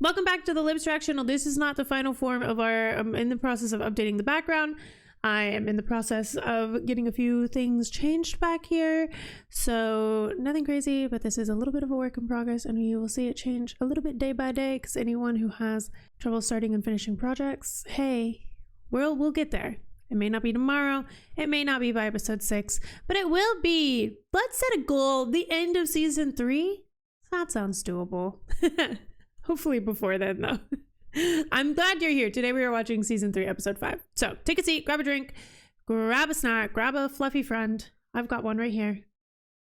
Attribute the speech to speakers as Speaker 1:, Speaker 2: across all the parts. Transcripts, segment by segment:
Speaker 1: Welcome back to the Libstrack channel. This is not the final form of our, I'm in the process of updating the background. I am in the process of getting a few things changed back here. So nothing crazy, but this is a little bit of a work in progress and you will see it change a little bit day by day because anyone who has trouble starting and finishing projects, hey, we'll get there. It may not be tomorrow, it may not be by episode 6, but it will be. Let's set a goal, the end of season 3. That sounds doable. Hopefully before then though. I'm glad you're here. Today we are watching season 3, episode 5. So take a seat, grab a drink, grab a snack, grab a fluffy friend. I've got one right here.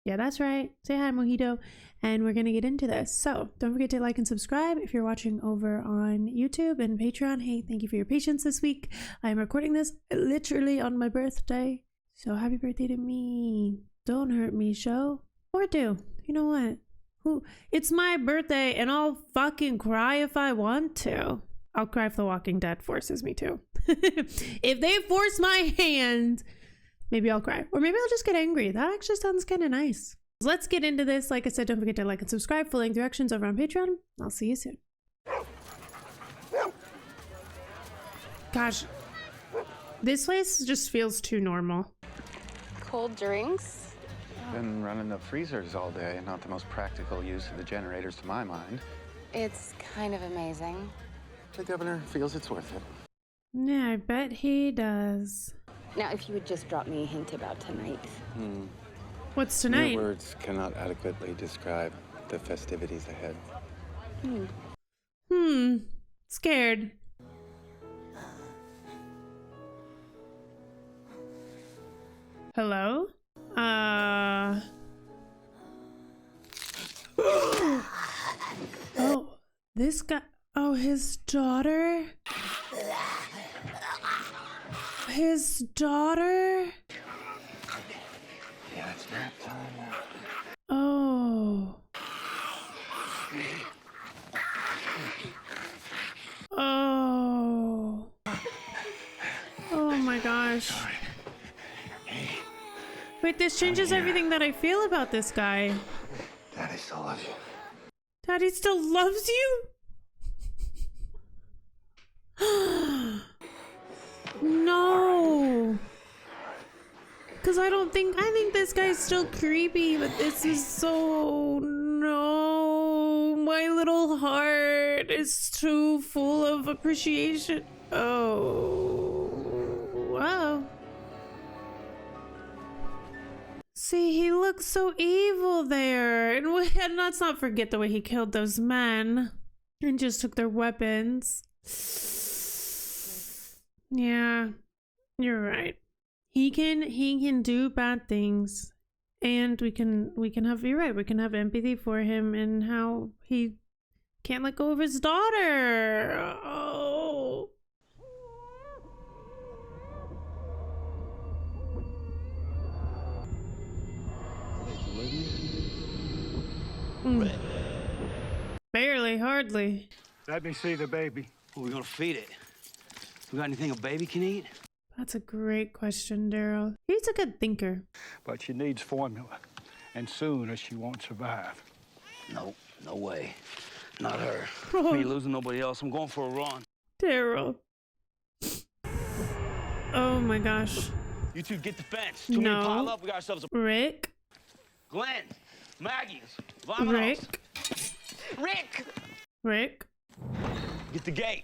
Speaker 1: Yeah, that's right. Say hi, Mojito. And we're going to get into this. So don't forget to like and subscribe if you're watching over on YouTube and Patreon. Hey, thank you for your patience this week. I am recording this literally on my birthday. So happy birthday to me. Don't hurt me, show. Or do. You know what? It's my birthday and I'll fucking cry if I want to. I'll cry if The Walking Dead forces me to. If they force my hand, maybe I'll cry. Or maybe I'll just get angry. That actually sounds kind of nice. Let's get into this. Like I said, don't forget to like and subscribe. Full length directions over on Patreon. I'll see you soon. Gosh, this place just feels too normal.
Speaker 2: Cold drinks?
Speaker 3: Been running the freezers all day, not the most practical use of the generators to my mind.
Speaker 2: It's kind of amazing.
Speaker 3: The governor feels it's worth it.
Speaker 1: Yeah, I bet he does.
Speaker 2: Now, if you would just drop me a hint about tonight.
Speaker 1: What's tonight?
Speaker 3: Your words cannot adequately describe the festivities ahead.
Speaker 1: Scared. Hello? Oh, this guy. Oh, his daughter? His daughter?
Speaker 3: Yeah, it's nap time.
Speaker 1: Oh. Oh. Oh my gosh. Wait, this changes everything that I feel about this guy.
Speaker 3: Daddy still loves you.
Speaker 1: Daddy still loves you? No. Because I think this guy's still creepy, but this is so, no. My little heart is too full of appreciation. Oh, wow. See, he looks so evil there. And let's not forget the way he killed those men and just took their weapons. Yeah, you're right. He can do bad things, and we can have, you're right, we can have empathy for him and how he can't let go of his daughter. Oh. Barely, hardly.
Speaker 4: Let me see the baby.
Speaker 5: What are we gonna feed it? We got anything a baby can eat?
Speaker 1: That's a great question, Daryl. He's a good thinker.
Speaker 4: But she needs formula, and soon or she won't survive.
Speaker 5: No, no way. Not her.
Speaker 1: Oh.
Speaker 5: We ain't losing nobody else. I'm going for a run.
Speaker 1: Daryl. Oh my gosh.
Speaker 5: You two get the fence. Too
Speaker 1: No.
Speaker 5: many pile up. We got ourselves a...
Speaker 1: Rick.
Speaker 5: Glenn, Maggie, Vamos.
Speaker 1: Rick.
Speaker 5: Rick, get the gate.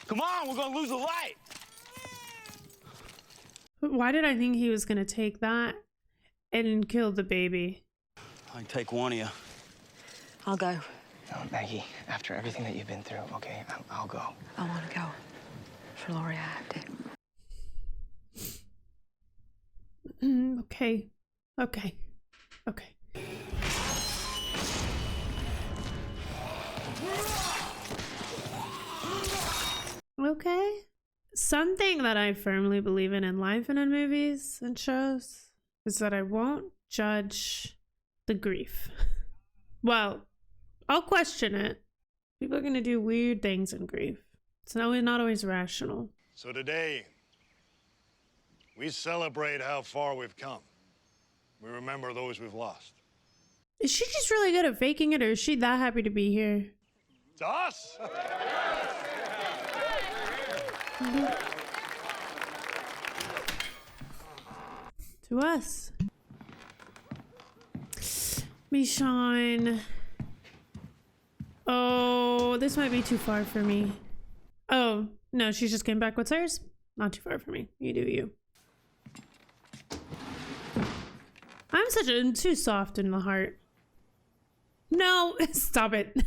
Speaker 5: Come on, we're gonna lose the light.
Speaker 1: Why did I think he was gonna take that and kill the baby?
Speaker 5: I can take one of you.
Speaker 6: I'll go.
Speaker 7: No, Maggie, after everything that you've been through, okay, I'll go.
Speaker 6: I want to go. For Laurie, I have to.
Speaker 1: Okay. Okay. Something that I firmly believe in life and in movies and shows is that I won't judge the grief. Well, I'll question it. People are gonna do weird things in grief. It's not always rational.
Speaker 8: So today, we celebrate how far we've come. We remember those we've lost.
Speaker 1: Is she just really good at faking it, or is she that happy to be here?
Speaker 8: To us?
Speaker 1: To us. Michonne. Oh, this might be too far for me. Oh, no, she just came back. What's hers? Not too far for me. You do you. I'm too soft in the heart. No, stop it.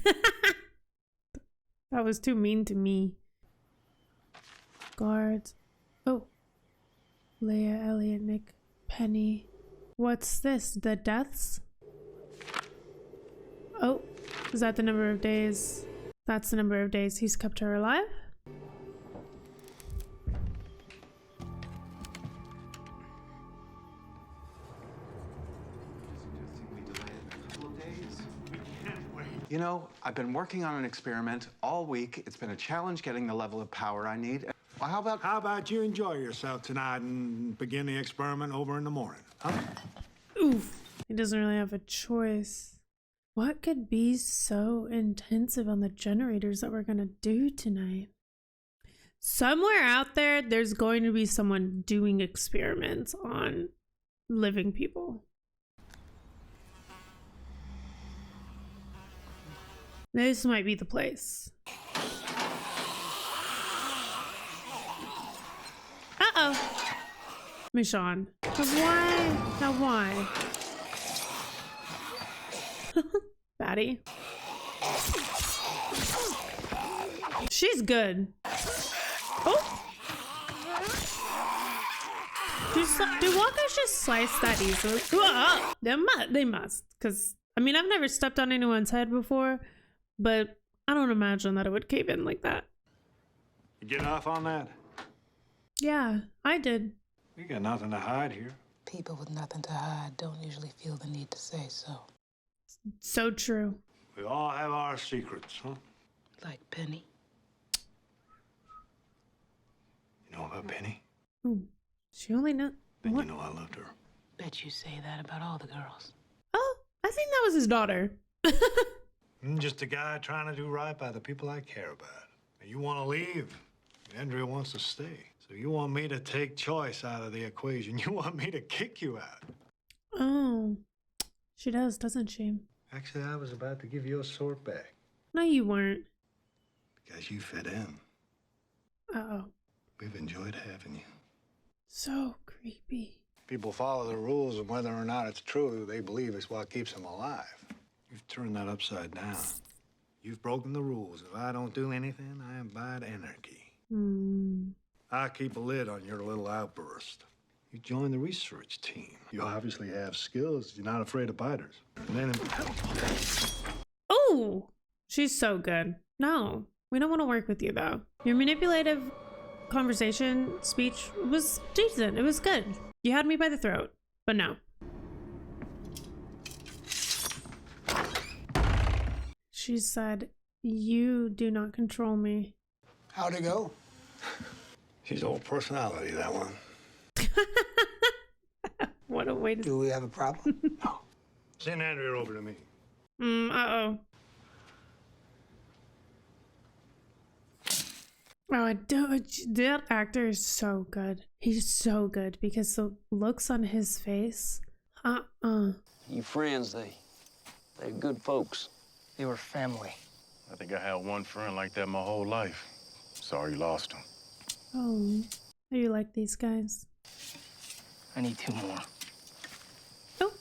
Speaker 1: That was too mean to me. Guards. Oh. Leia, Elliot, Nick, Penny. What's this? The deaths? Oh, is that the number of days? That's the number of days he's kept her alive?
Speaker 3: You know, I've been working on an experiment all week. It's been a challenge getting the level of power I need. Well, how about
Speaker 8: you enjoy yourself tonight and begin the experiment over in the morning, huh?
Speaker 1: Oof. He doesn't really have a choice. What could be so intensive on the generators that we're gonna do tonight? Somewhere out there, there's going to be someone doing experiments on living people. This might be the place. Uh-oh. Michonne. Why? Now why? Fatty. She's good. Oh! Do walkers just slice that easily? Whoa! They must. Because, I mean, I've never stepped on anyone's head before, but I don't imagine that it would cave in like that.
Speaker 8: You get off on that?
Speaker 1: Yeah, I did.
Speaker 8: We got nothing to hide here.
Speaker 6: People with nothing to hide don't usually feel the need to say so.
Speaker 1: So true.
Speaker 8: We all have our secrets, huh?
Speaker 6: Like Penny.
Speaker 8: You know about Penny?
Speaker 1: Ooh, she only knows.
Speaker 8: Then you know I loved her.
Speaker 6: Bet you say that about all the girls.
Speaker 1: Oh, I think that was his daughter.
Speaker 8: I'm just a guy trying to do right by the people I care about. You want to leave. Andrea wants to stay. So you want me to take choice out of the equation. You want me to kick you out.
Speaker 1: Oh, she does, doesn't she?
Speaker 8: Actually, I was about to give you a sword back.
Speaker 1: No, you weren't.
Speaker 8: Because you fit in.
Speaker 1: Uh-oh.
Speaker 8: We've enjoyed having you.
Speaker 1: So creepy.
Speaker 8: People follow the rules, and whether or not it's true, they believe it's what keeps them alive. You've turned that upside down. You've broken the rules. If I don't do anything, I abide anarchy. I keep a lid on your little outburst. You joined the research team. You obviously have skills. You're not afraid of biters. And then...
Speaker 1: Oh, she's so good. No, we don't want to work with you, though. Your manipulative conversation speech was decent. It was good. You had me by the throat, but no. She said, "You do not control me."
Speaker 8: How'd it go? She's all personality, that one.
Speaker 1: What a way to...
Speaker 9: Do we have a problem?
Speaker 8: No. Send Andrea over to me.
Speaker 1: Uh-oh. Oh, I don't... That actor is so good. He's so good because the looks on his face...
Speaker 10: You friends, they're good folks.
Speaker 7: They were family.
Speaker 11: I think I had one friend like that my whole life. Sorry you lost him.
Speaker 1: Oh, how do you like these guys?
Speaker 7: I need 2 more.
Speaker 1: Oh,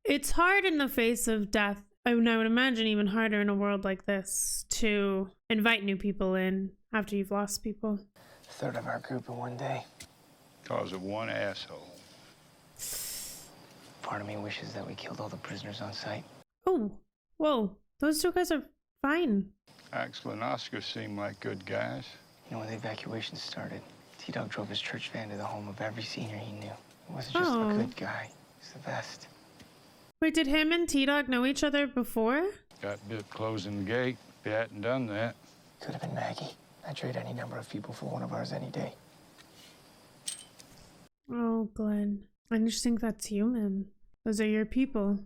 Speaker 1: it's hard in the face of death. I would imagine even harder in a world like this to invite new people in after you've lost people.
Speaker 7: 1/3 of our group in one day.
Speaker 4: Cause of one asshole.
Speaker 7: Part of me wishes that we killed all the prisoners on sight.
Speaker 1: Oh, whoa. Those 2 guys are fine.
Speaker 4: Axel and Oscar seem like good guys.
Speaker 7: You know, when the evacuation started, T-Dog drove his church van to the home of every senior he knew. He wasn't just a good guy. He's the best.
Speaker 1: Wait, did him and T-Dog know each other before?
Speaker 4: Got bit closing the gate. If he hadn't done that.
Speaker 7: Could have been Maggie. I'd trade any number of people for one of ours any day.
Speaker 1: Oh, Glenn. I just think that's human. Those are your people.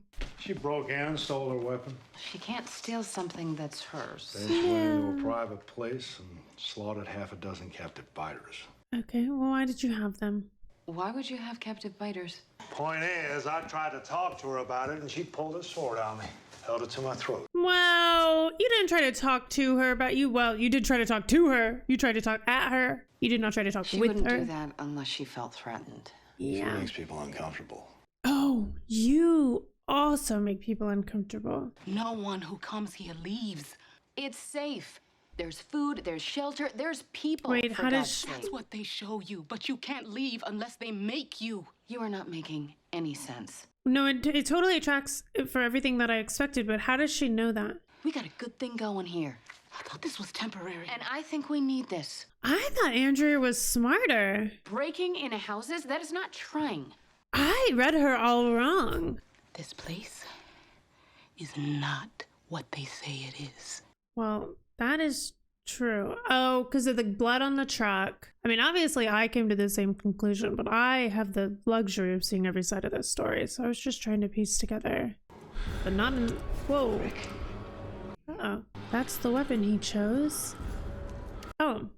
Speaker 8: She broke in and stole her weapon.
Speaker 2: She can't steal something that's hers.
Speaker 8: Then she went into a private place and slaughtered half a dozen captive biters.
Speaker 1: Okay, well, why did you have them?
Speaker 2: Why would you have captive biters?
Speaker 8: Point is, I tried to talk to her about it, and she pulled her sword on me, held it to my throat.
Speaker 1: Well, you didn't try to talk to her about you. Well, you did try to talk to her. You tried to talk at her. You did not try to talk
Speaker 2: She
Speaker 1: with her.
Speaker 2: wouldn't do that unless she felt threatened.
Speaker 1: Yeah.
Speaker 8: She makes people uncomfortable.
Speaker 1: Oh, you also make people uncomfortable.
Speaker 9: No one who comes here leaves.
Speaker 2: It's safe. There's food, there's shelter, there's people.
Speaker 1: Wait, how does she...
Speaker 9: That's what they show you, but you can't leave unless they make you.
Speaker 2: You are not making any sense.
Speaker 1: No, it totally tracks for everything that I expected, but how does she know that?
Speaker 2: We got a good thing going here.
Speaker 9: I thought this was temporary.
Speaker 2: And I think we need this.
Speaker 1: I thought Andrea was smarter.
Speaker 2: Breaking into houses, that is not trying.
Speaker 1: I read her all wrong.
Speaker 9: This place is not what they say it is.
Speaker 1: Well, that is true. Oh, because of the blood on the truck. I mean, obviously I came to the same conclusion, but I have the luxury of seeing every side of this story, so I was just trying to piece together. But not in... Whoa. Uh-oh. That's the weapon he chose. Oh.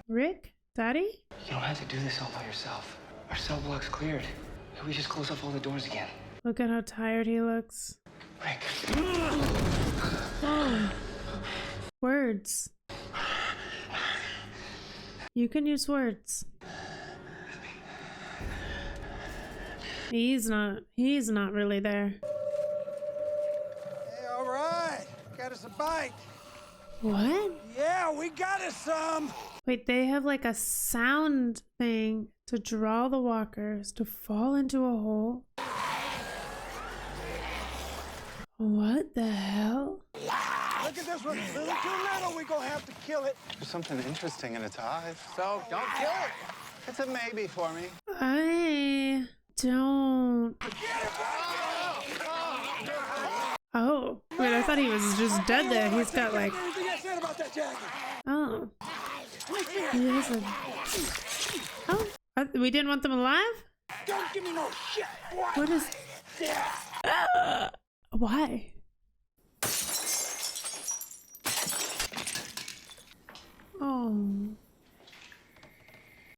Speaker 1: Rick? Daddy?
Speaker 7: You don't have to do this all by yourself. Our cell block's cleared. Can we just close off all the doors again?
Speaker 1: Look at how tired he looks.
Speaker 7: Rick.
Speaker 1: Oh. Words. You can use words. He's not really there.
Speaker 12: Hey, all right. Got us a bite.
Speaker 1: What?
Speaker 12: Yeah, we got us some.
Speaker 1: Wait, they have like a sound thing to draw the walkers to fall into a hole. What the hell?
Speaker 12: Look at this one. Little too little, we gonna have to kill it.
Speaker 3: There's something interesting in its eyes. So don't kill it. It's a maybe for me.
Speaker 1: I don't. Oh, wait, I thought he was just dead there. He's got like... Oh. He has a... Oh, we didn't want them alive?
Speaker 12: Don't give me no shit.
Speaker 1: What is... Why? Oh.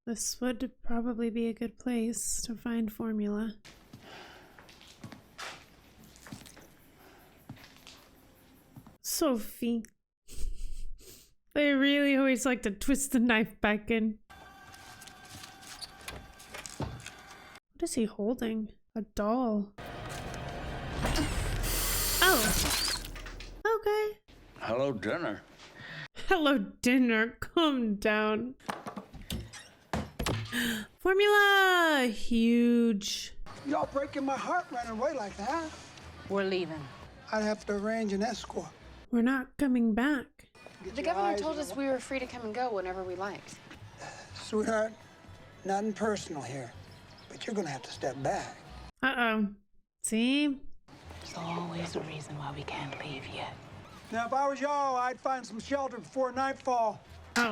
Speaker 1: This would probably be a good place to find formula. Sophie. They really always like to twist the knife back in. What is he holding? A doll. Oh. Okay.
Speaker 10: Hello, dinner.
Speaker 1: Hello, dinner. Calm down. Formula! Huge.
Speaker 12: Y'all breaking my heart running away like that.
Speaker 9: We're leaving.
Speaker 12: I'd have to arrange an escort.
Speaker 1: We're not coming back.
Speaker 2: The governor told us we were free to come and go whenever we liked.
Speaker 12: Sweetheart, nothing personal here, but you're gonna have to step back.
Speaker 1: Uh-oh. See?
Speaker 9: There's always a reason why we can't leave yet.
Speaker 12: Now, if I was y'all, I'd find some shelter before nightfall.
Speaker 1: Oh.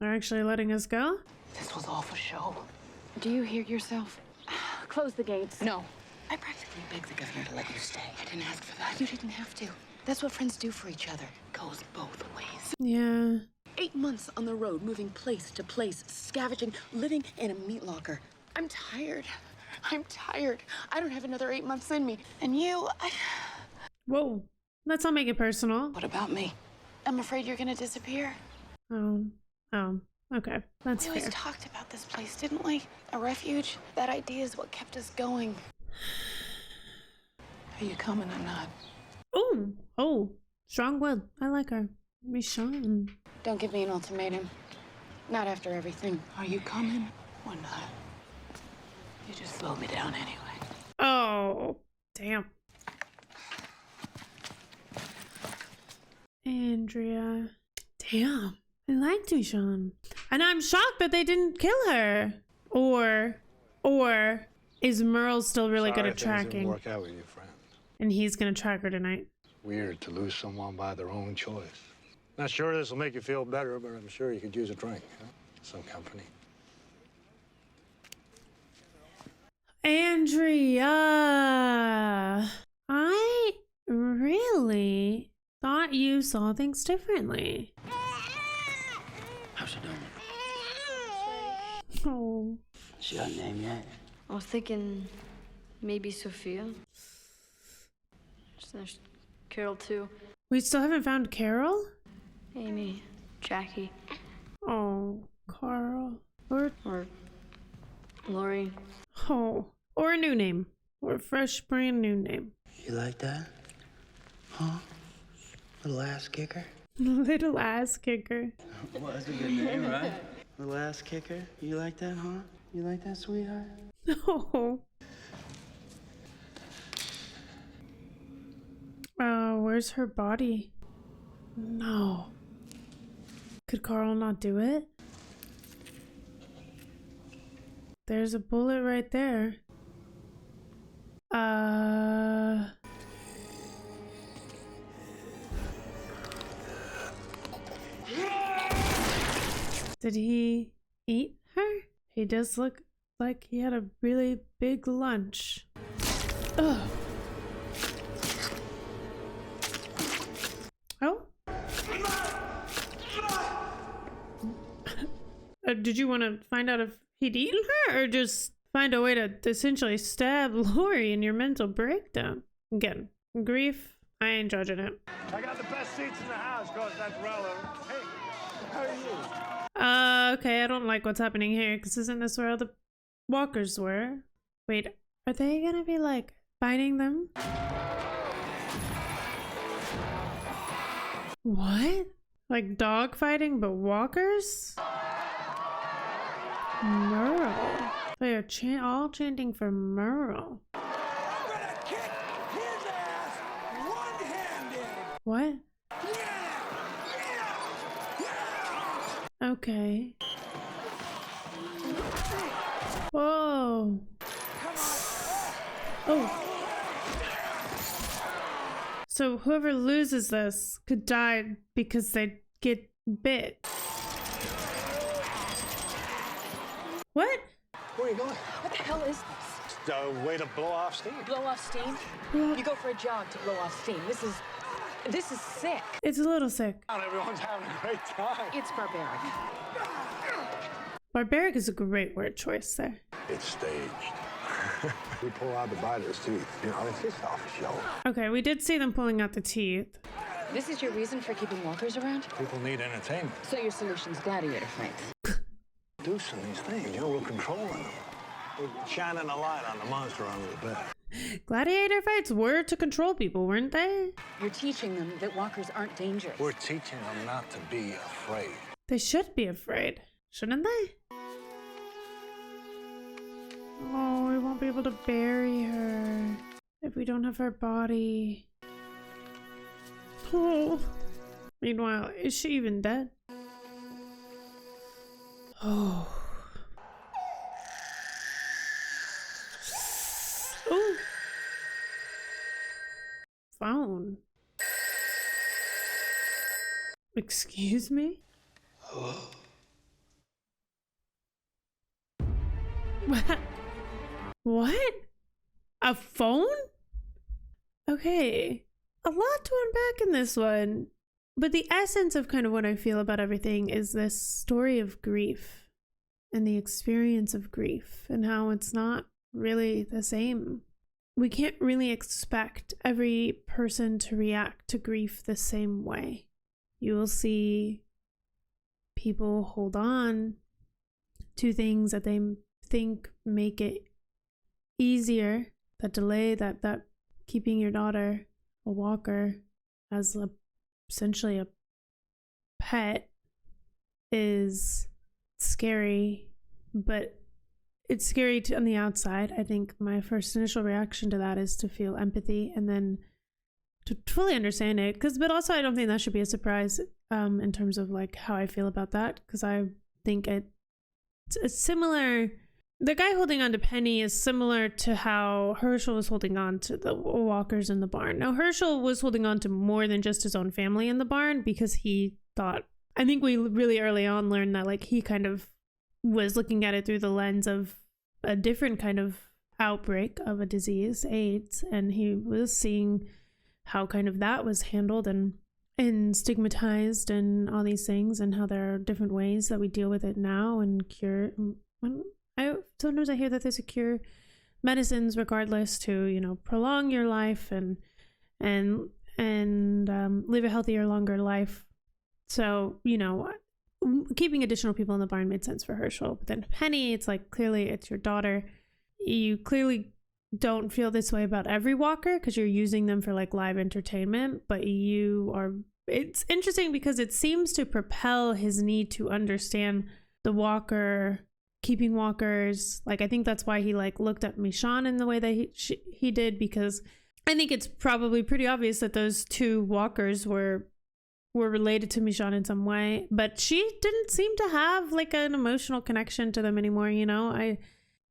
Speaker 1: They're actually letting us go?
Speaker 9: This was all for show.
Speaker 2: Do you hear yourself? Close the gates.
Speaker 9: No. I practically begged the governor to let you stay. I didn't ask for that.
Speaker 2: You didn't have to. That's what friends do for each other.
Speaker 9: Goes both ways.
Speaker 1: Yeah.
Speaker 9: 8 months on the road, moving place to place, scavenging, living in a meat locker.
Speaker 2: I'm tired. I'm tired. I don't have another 8 months in me. And you,
Speaker 1: Whoa. Let's not make it personal.
Speaker 9: What about me?
Speaker 2: I'm afraid you're gonna disappear.
Speaker 1: Oh. Oh. Okay. That's
Speaker 2: We always
Speaker 1: fair.
Speaker 2: talked about this place, didn't we? A refuge. That idea is what kept us going.
Speaker 9: Are you coming or not?
Speaker 1: Oh. Oh. Strong-willed. I like her. Michonne.
Speaker 2: Don't give me an ultimatum. Not after everything.
Speaker 9: Are you coming or not? You just slow me down anyway.
Speaker 1: Oh. Damn. Andrea. Damn. I liked Michonne. And I'm shocked that they didn't kill her. Or is Merle still really good at tracking?
Speaker 8: Didn't work out with your friend.
Speaker 1: And he's gonna track her tonight.
Speaker 8: Weird to lose someone by their own choice. Not sure this will make you feel better, but I'm sure you could use a drink. Huh? Some company.
Speaker 1: Andrea, I really thought you saw things differently.
Speaker 10: How's she doing?
Speaker 1: Oh.
Speaker 10: She got a name yet?
Speaker 13: I was thinking maybe Sophia. There's Carol too.
Speaker 1: We still haven't found Carol?
Speaker 13: Amy, Jackie.
Speaker 1: Oh, Carl.
Speaker 13: Or Lori.
Speaker 1: Oh, or a new name. Or a fresh, brand new name.
Speaker 7: You like that? Huh? Little ass kicker?
Speaker 1: Little ass kicker.
Speaker 7: Well, that's a good name, right? Little ass kicker? You like that, huh? You like that, sweetheart?
Speaker 1: No. Where's her body? No. Could Carl not do it? There's a bullet right there. Did he eat her? He does look like he had a really big lunch. Ugh. Oh? Did you want to find out if he'd eaten her, or just find a way to essentially stab Lori in your mental breakdown? Again, grief, I ain't judging it.
Speaker 4: I got the best seats in the house, cause that's relevant. Hey, how are you?
Speaker 1: Okay, I don't like what's happening here, because isn't this where all the walkers were? Wait, are they gonna be, like, fighting them? What? Like dog fighting, but walkers? Merle. They are all chanting for Merle.
Speaker 12: I'm gonna kick his ass one-handed.
Speaker 1: What? Okay. Whoa. Oh. So whoever loses this could die because they get bit. What?
Speaker 8: Where are you going?
Speaker 9: What the hell is this?
Speaker 8: It's a way to blow off steam.
Speaker 9: Blow off steam? You go for a jog to blow off steam. This is sick.
Speaker 1: It's a little sick.
Speaker 8: Everyone's having a great time.
Speaker 9: It's barbaric.
Speaker 1: Barbaric is a great word choice there.
Speaker 8: It's staged. We pull out the biter's teeth. You know, it's just off a show.
Speaker 1: Okay, we did see them pulling out the teeth.
Speaker 9: This is your reason for keeping walkers around?
Speaker 8: People need entertainment.
Speaker 9: So your solution's gladiator fights.
Speaker 8: Producing these things, you know, we're controlling them. We're shining a light on the monster under the bed.
Speaker 1: Gladiator fights were to control people, weren't they?
Speaker 9: You're teaching them that walkers aren't dangerous.
Speaker 8: We're teaching them not to be afraid.
Speaker 1: They should be afraid, shouldn't they? Oh, we won't be able to bury her if we don't have her body. Oh. Meanwhile, is she even dead? Oh. Oh. Phone. Excuse me? What? What? A phone? Okay. A lot to unpack in this one. But the essence of kind of what I feel about everything is this story of grief and the experience of grief and how it's not really the same. We can't really expect every person to react to grief the same way. You will see people hold on to things that they think make it easier, that delay, that keeping your daughter a walker as essentially a pet is scary, but it's scary on the outside. I think my first initial reaction to that is to feel empathy and then to fully understand it, but also I don't think that should be a surprise in terms of like how I feel about that, because I think it's similar. The guy holding on to Penny is similar to how Herschel was holding on to the walkers in the barn. Now, Herschel was holding on to more than just his own family in the barn because he thought, I think we really early on learned that like he kind of was looking at it through the lens of a different kind of outbreak of a disease, AIDS, and he was seeing how kind of that was handled and stigmatized and all these things, and how there are different ways that we deal with it now and cure. Sometimes I hear that there's a cure, medicines regardless, to, you know, prolong your life and live a healthier, longer life. So, you know, keeping additional people in the barn made sense for Herschel. But then Penny, it's like, clearly it's your daughter. You clearly don't feel this way about every walker because you're using them for like live entertainment, but it's interesting because it seems to propel his need to understand the walker, keeping walkers. Like, I think that's why he like looked at Michonne in the way that he did, because I think it's probably pretty obvious that those two walkers were related to Michonne in some way, but she didn't seem to have like an emotional connection to them anymore, you know.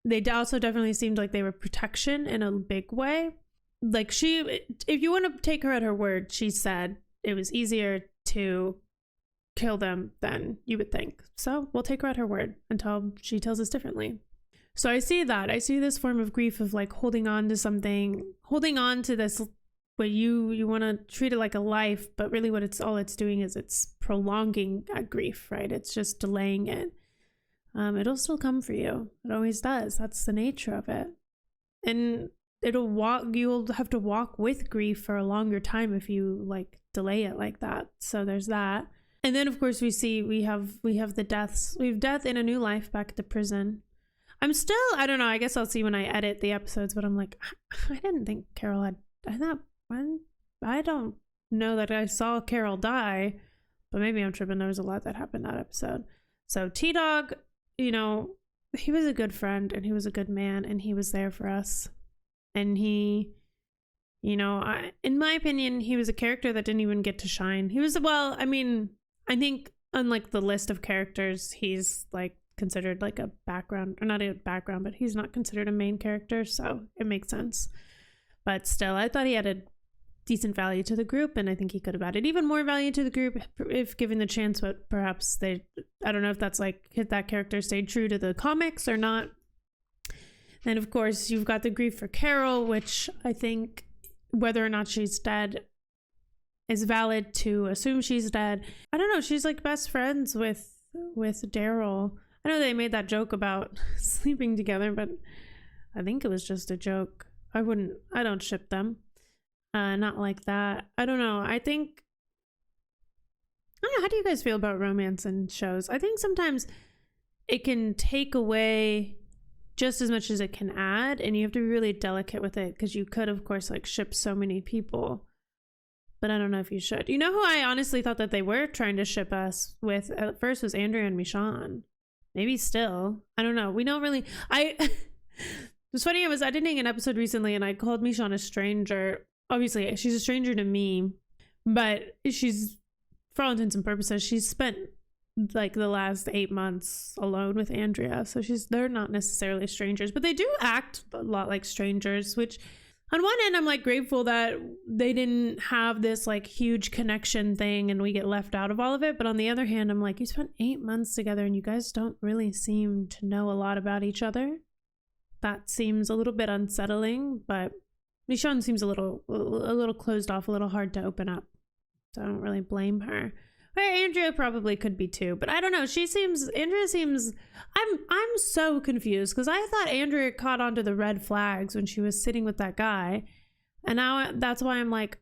Speaker 1: They also definitely seemed like they were protection in a big way. Like, if you want to take her at her word, she said it was easier to kill them than you would think. So we'll take her at her word until she tells us differently. So I see this form of grief of like holding on to something, holding on to this, but you want to treat it like a life, but really what it's doing is it's prolonging that grief, right? It's just delaying it. It'll still come for you. It always does. That's the nature of it. And you'll have to walk with grief for a longer time if you like delay it like that. So there's that. And then of course we have the deaths. We have death in a new life back at the prison. I don't know, I guess I'll see when I edit the episodes, but I'm like, I didn't think Carol I don't know that I saw Carol die, but maybe I'm tripping. There was a lot that happened that episode. So T-Dog, you know, he was a good friend and he was a good man and he was there for us. And he, you know, in my opinion, he was a character that didn't even get to shine. I think unlike the list of characters, he's like considered like a background, or not a background, but he's not considered a main character. So it makes sense. But still, I thought he had a decent value to the group, and I think he could have added even more value to the group if given the chance, but perhaps I don't know if that's like that character stayed true to the comics or not. And of course, you've got the grief for Carol, which I think whether or not she's dead is valid to assume she's dead. I don't know, she's like best friends with Daryl. I know they made that joke about sleeping together, but I think it was just a joke. I don't ship them. Not like that. I don't know. I don't know. How do you guys feel about romance in shows? I think sometimes it can take away just as much as it can add, and you have to be really delicate with it because you could, of course, like ship so many people. But I don't know if you should. You know who I honestly thought that they were trying to ship us with at first was Andrea and Michonne. Maybe still. I don't know. We don't really. What's funny, I was editing an episode recently and I called Michonne a stranger. Obviously, she's a stranger to me, but she's, for all intents and purposes, she's spent like the last 8 months alone with Andrea. So they're not necessarily strangers, but they do act a lot like strangers, which on one end, I'm like grateful that they didn't have this like huge connection thing and we get left out of all of it. But on the other hand, I'm like, you spent 8 months together and you guys don't really seem to know a lot about each other. That seems a little bit unsettling, but Michonne seems a little closed off, a little hard to open up. So I don't really blame her. Andrea probably could be too, but I don't know. Andrea seems, I'm so confused because I thought Andrea caught onto the red flags when she was sitting with that guy. And now that's why I'm like,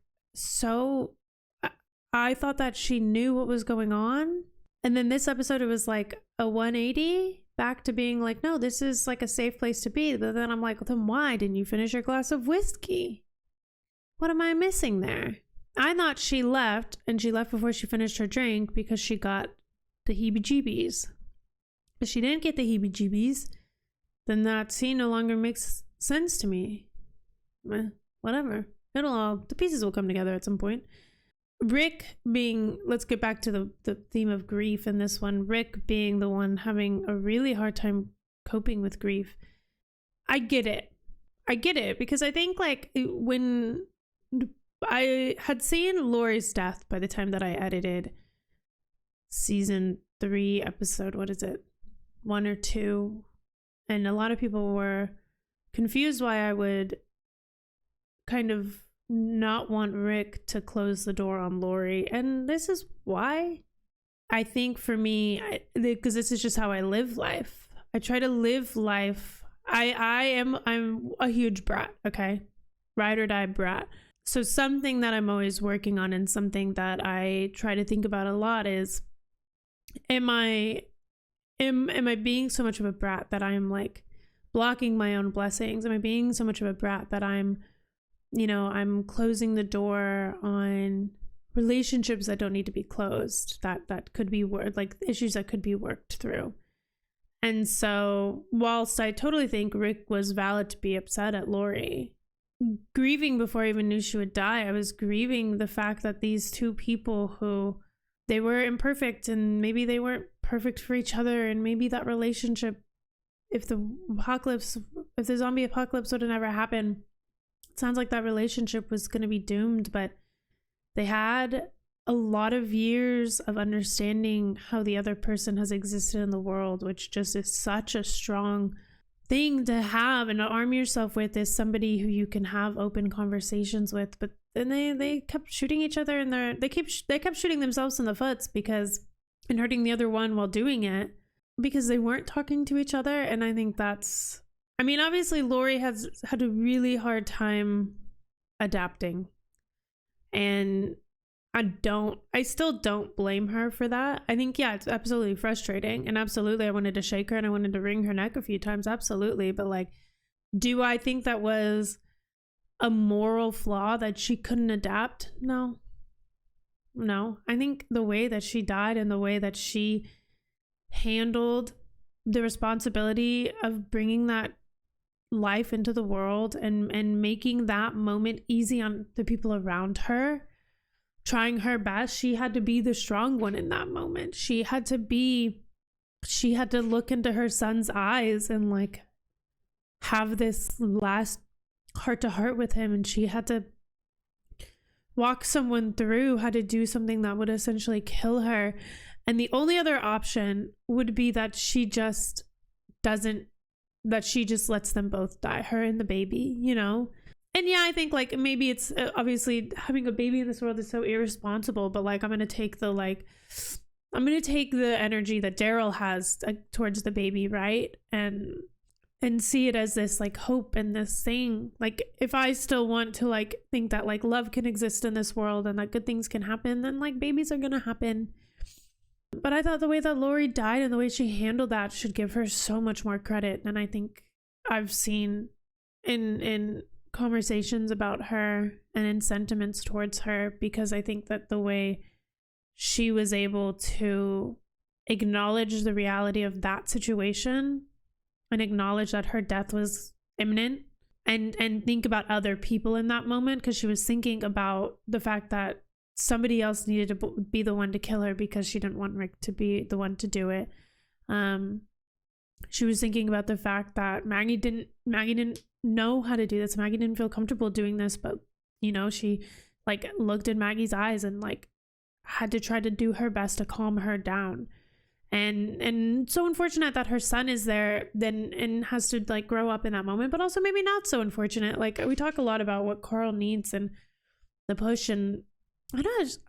Speaker 1: I thought that she knew what was going on. And then this episode, it was like a 180 back to being like, no, this is like a safe place to be. But then I'm like, well, then why didn't you finish your glass of whiskey? What am I missing there? I thought she left, and she left before she finished her drink because she got the heebie-jeebies. If she didn't get the heebie-jeebies, then that scene no longer makes sense to me. Whatever. The pieces will come together at some point. Rick being, let's get back to the theme of grief in this one. Rick being the one having a really hard time coping with grief. I get it because I think like when I had seen Lori's death by the time that I edited season 3 episode, 1 or 2, and a lot of people were confused why I would kind of not want Rick to close the door on Lori. And this is why. I think for me, because this is just how I live life. I try to live life. I'm a huge brat, okay? Ride or die brat. So something that I'm always working on and something that I try to think about a lot is, am I being so much of a brat that I'm like blocking my own blessings? Am I being so much of a brat that I'm closing the door on relationships that don't need to be closed, that could be like issues that could be worked through? And so whilst I totally think Rick was valid to be upset at Lori, grieving before I even knew she would die, I was grieving the fact that these two people who, they were imperfect and maybe they weren't perfect for each other, and maybe that relationship, if the zombie apocalypse would have never happened, it sounds like that relationship was going to be doomed. But they had a lot of years of understanding how the other person has existed in the world, which just is such a strong thing to have and to arm yourself with, is somebody who you can have open conversations with. But then they kept shooting each other, and they kept shooting themselves in the foot and hurting the other one while doing it, because they weren't talking to each other. And I think that's, I mean, obviously Lori has had a really hard time adapting, and I still don't blame her for that. I think, yeah, it's absolutely frustrating, and absolutely I wanted to shake her and I wanted to wring her neck a few times, absolutely. But like, do I think that was a moral flaw that she couldn't adapt? No. I think the way that she died and the way that she handled the responsibility of bringing that life into the world and making that moment easy on the people around her, trying her best, she had to be the strong one in that moment. She had to look into her son's eyes and like have this last heart to heart with him, and she had to walk someone through how to do something that would essentially kill her. And the only other option would be that she just lets them both die, her and the baby, you know? And yeah, I think like maybe it's obviously having a baby in this world is so irresponsible, but like I'm going to take the energy that Daryl has towards the baby, right? And see it as this like hope and this thing. Like if I still want to like think that like love can exist in this world and that good things can happen, then like babies are going to happen. But I thought the way that Lori died and the way she handled that should give her so much more credit. And I think I've seen in conversations about her and in sentiments towards her, because I think that the way she was able to acknowledge the reality of that situation and acknowledge that her death was imminent, and think about other people in that moment, because she was thinking about the fact that somebody else needed to be the one to kill her because she didn't want Rick to be the one to do it. She was thinking about the fact that Maggie didn't know how to do this. Maggie didn't feel comfortable doing this, but you know, she like looked in Maggie's eyes and like had to try to do her best to calm her down. And so unfortunate that her son is there then and has to like grow up in that moment, but also maybe not so unfortunate. Like we talk a lot about what Carl needs and the push, and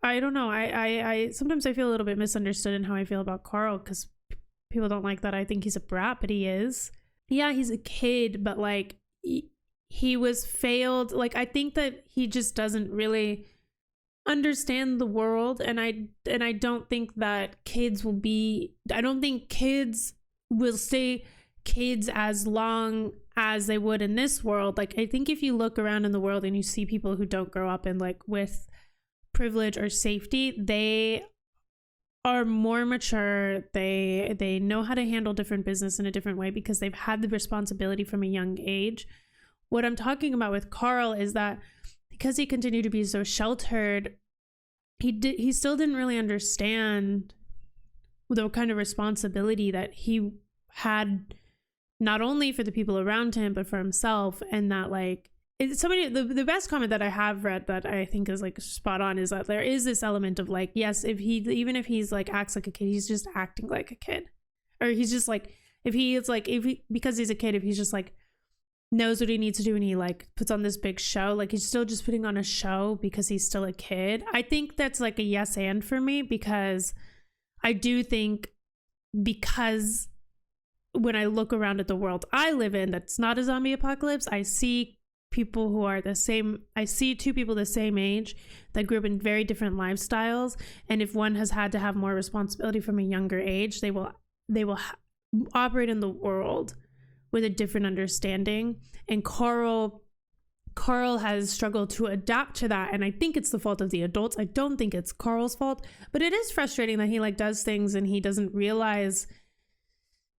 Speaker 1: I don't know. I sometimes I feel a little bit misunderstood in how I feel about Carl, because people don't like that I think he's a brat, but he is. Yeah, he's a kid, but like he was failed. Like I think that he just doesn't really understand the world, and I don't think that kids will stay kids as long as they would in this world. Like I think if you look around in the world and you see people who don't grow up in like with privilege or safety, they are more mature. They know how to handle different business in a different way because they've had the responsibility from a young age. What I'm talking about with Carl is that because he continued to be so sheltered, he still didn't really understand the kind of responsibility that he had, not only for the people around him but for himself. And that like it's somebody, the best comment that I have read that I think is like spot on is that there is this element of like, yes, even if he's like acts like a kid, he's just acting like a kid, or he's just like, because he's a kid, if he's just like knows what he needs to do and he like puts on this big show. Like he's still just putting on a show because he's still a kid. I think that's like a yes and for me, because I do think, because when I look around at the world I live in that's not a zombie apocalypse, I see people who are the same. I see two people the same age that grew up in very different lifestyles, and if one has had to have more responsibility from a younger age, they will operate in the world with a different understanding. And Carl has struggled to adapt to that, and I think it's the fault of the adults. I don't think it's Carl's fault, but it is frustrating that he like does things and he doesn't realize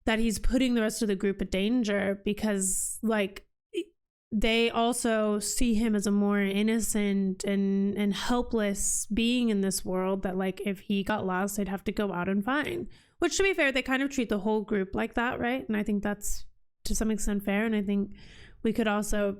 Speaker 1: that he's putting the rest of the group in danger, because like they also see him as a more innocent and helpless being in this world that like if he got lost they'd have to go out and find, which to be fair they kind of treat the whole group like that, right? And I think that's to some extent fair. And I think we could also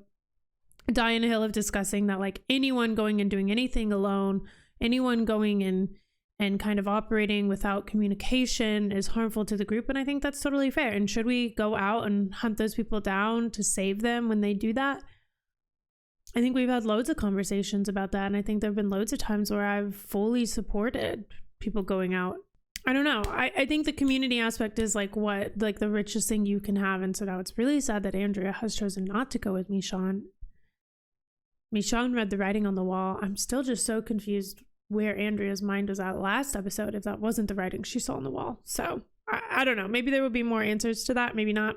Speaker 1: die on a hill of discussing that like anyone going and doing anything alone, anyone going and kind of operating without communication is harmful to the group. And I think that's totally fair. And should we go out and hunt those people down to save them when they do that? I think we've had loads of conversations about that. And I think there have been loads of times where I've fully supported people going out. I don't know. I think the community aspect is like what, like the richest thing you can have. And so now it's really sad that Andrea has chosen not to go with Michonne. Michonne read the writing on the wall. I'm still just so confused where Andrea's mind was at last episode if that wasn't the writing she saw on the wall. So I don't know. Maybe there will be more answers to that. Maybe not.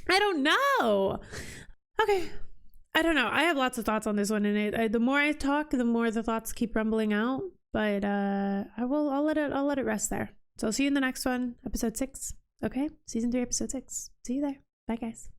Speaker 1: I don't know. Okay. I don't know. I have lots of thoughts on this one, and the more I talk, the more the thoughts keep rumbling out. But I'll let it rest there. So I'll see you in the next one, episode 6. Okay? Season 3, episode 6. See you there. Bye, guys.